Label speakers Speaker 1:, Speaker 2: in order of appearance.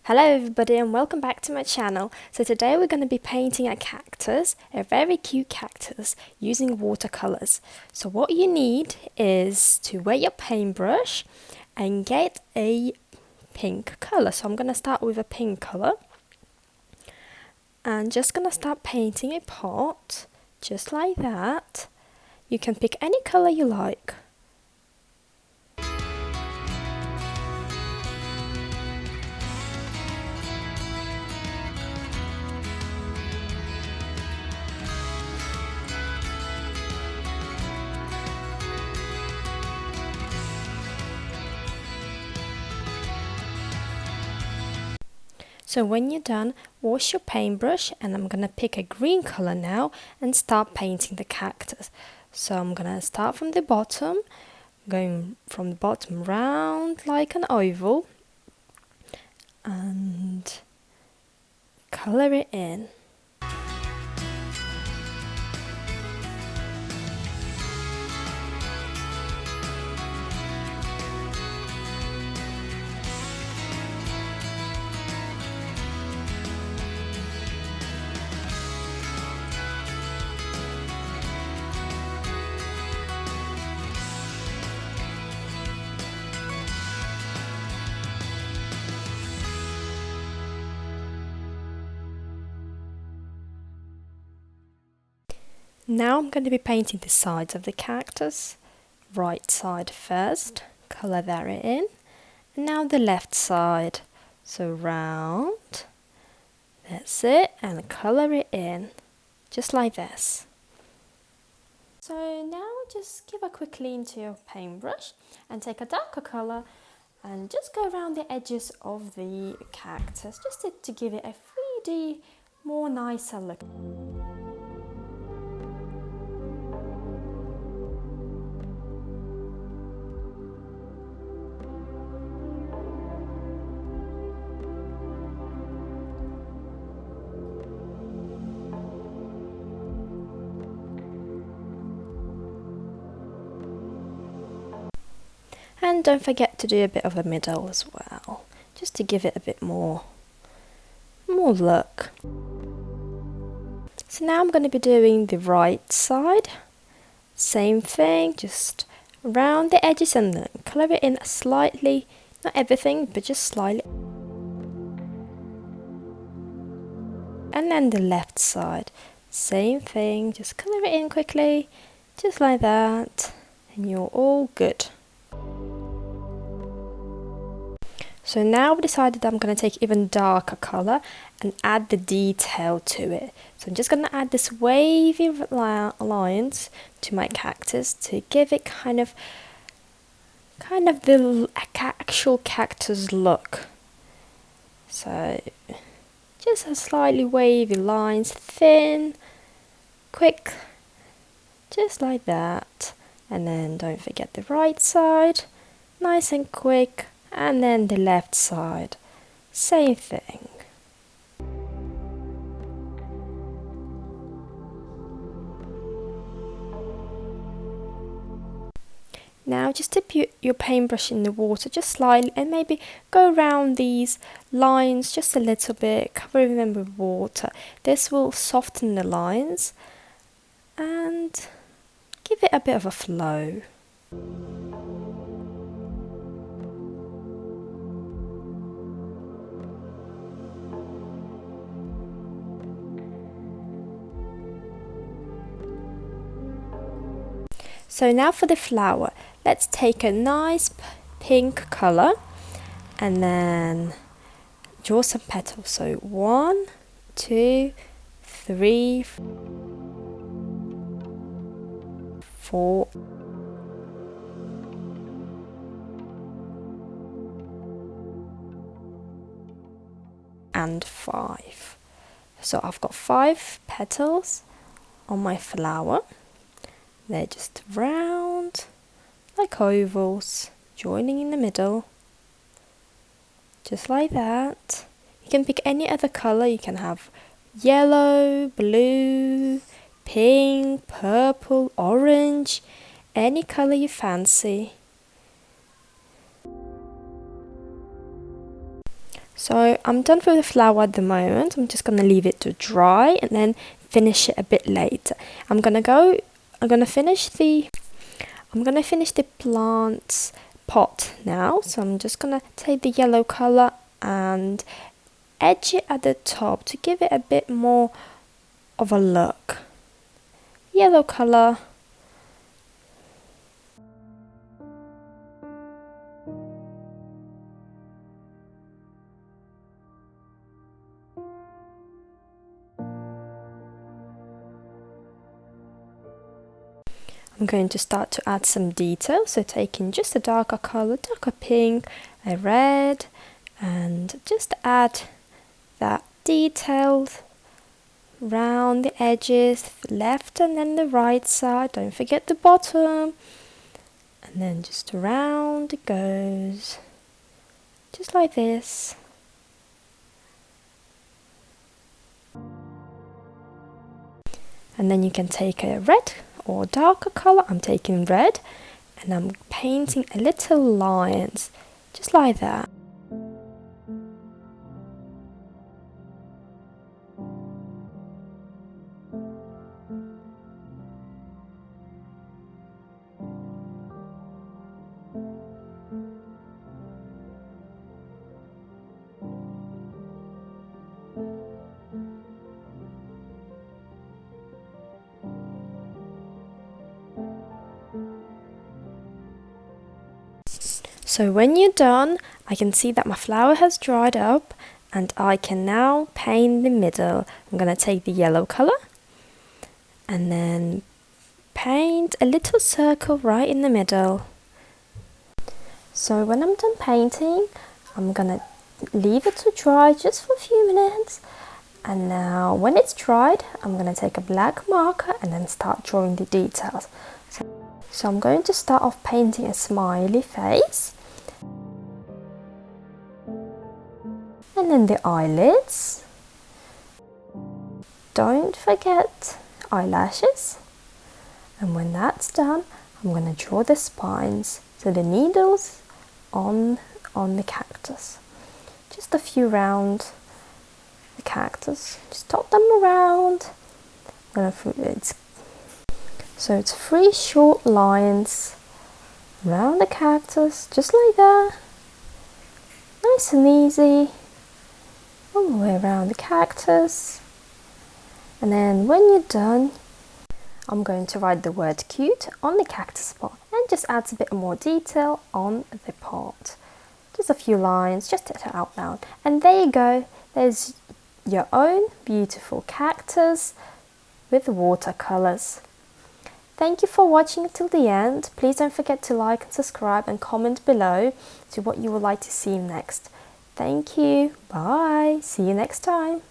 Speaker 1: Hello everybody and welcome back to my channel. So today we're going to be painting a cactus, a very cute cactus, using watercolors. So what you need is to wet your paintbrush and get a pink color. So I'm going to start with a pink color. And just going to start painting a pot, just like that. You can pick any color you like. So when you're done, wash your paintbrush, and I'm going to pick a green color now and start painting the cactus. So I'm going to start from the bottom, going from the bottom round like an oval and color it in. Now I'm going to be painting the sides of the cactus. Right side first, colour that in. And now the left side. So round, that's it, and colour it in, just like this. So now just give a quick clean to your paintbrush and take a darker colour and just go around the edges of the cactus, just to give it a 3D, more nicer look. And don't forget to do a bit of a middle as well, just to give it a bit more look. So now I'm going to be doing the right side. Same thing, just around the edges and then colour it in slightly, not everything, but just slightly. And then the left side, same thing, just colour it in quickly, just like that, and you're all good. So now I've decided I'm going to take even darker colour and add the detail to it. So I'm just going to add this wavy lines to my cactus to give it kind of the actual cactus look. So just a slightly wavy lines, thin, quick, just like that. And then don't forget the right side, nice and quick. And then the left side, same thing. Now just dip your paintbrush in the water just slightly and maybe go around these lines just a little bit, covering them with water. This will soften the lines and give it a bit of a flow. So now for the flower, let's take a nice pink colour and then draw some petals. So 1, 2, 3, 4, and 5. So I've got 5 petals on my flower. They're just round, like ovals, joining in the middle, just like that. You can pick any other colour. You can have yellow, blue, pink, purple, orange, any colour you fancy. So I'm done with the flower at the moment. I'm just gonna leave it to dry and then finish it a bit later. I'm gonna finish the plant's pot now. So I'm just gonna take the yellow color and edge it at the top to give it a bit more of a look. Yellow color. I'm going to start to add some detail, so taking just a darker color, darker pink, a red, and just add that detail round the edges, the left and then the right side, don't forget the bottom, and then just around it goes, just like this. And then you can take a red or darker color. I'm taking red and I'm painting a little lines just like that. So when you're done, I can see that my flower has dried up and I can now paint the middle. I'm going to take the yellow color and then paint a little circle right in the middle. So when I'm done painting, I'm going to leave it to dry just for a few minutes. And now when it's dried, I'm going to take a black marker and then start drawing the details. So I'm going to start off painting a smiley face. And then the eyelids. Don't forget eyelashes. And when that's done, I'm going to draw the spines. So the needles on the cactus. Just a few round the cactus. Just dot them around. So it's 3 short lines around the cactus, just like that. Nice and easy. All the way around the cactus. And then when you're done, I'm going to write the word cute on the cactus pot and just adds a bit more detail on the pot. Just a few lines, just to outline. And there you go. There's your own beautiful cactus with watercolors. Thank you for watching till the end. Please don't forget to like and subscribe and comment below to what you would like to see next. Thank you. Bye. See you next time.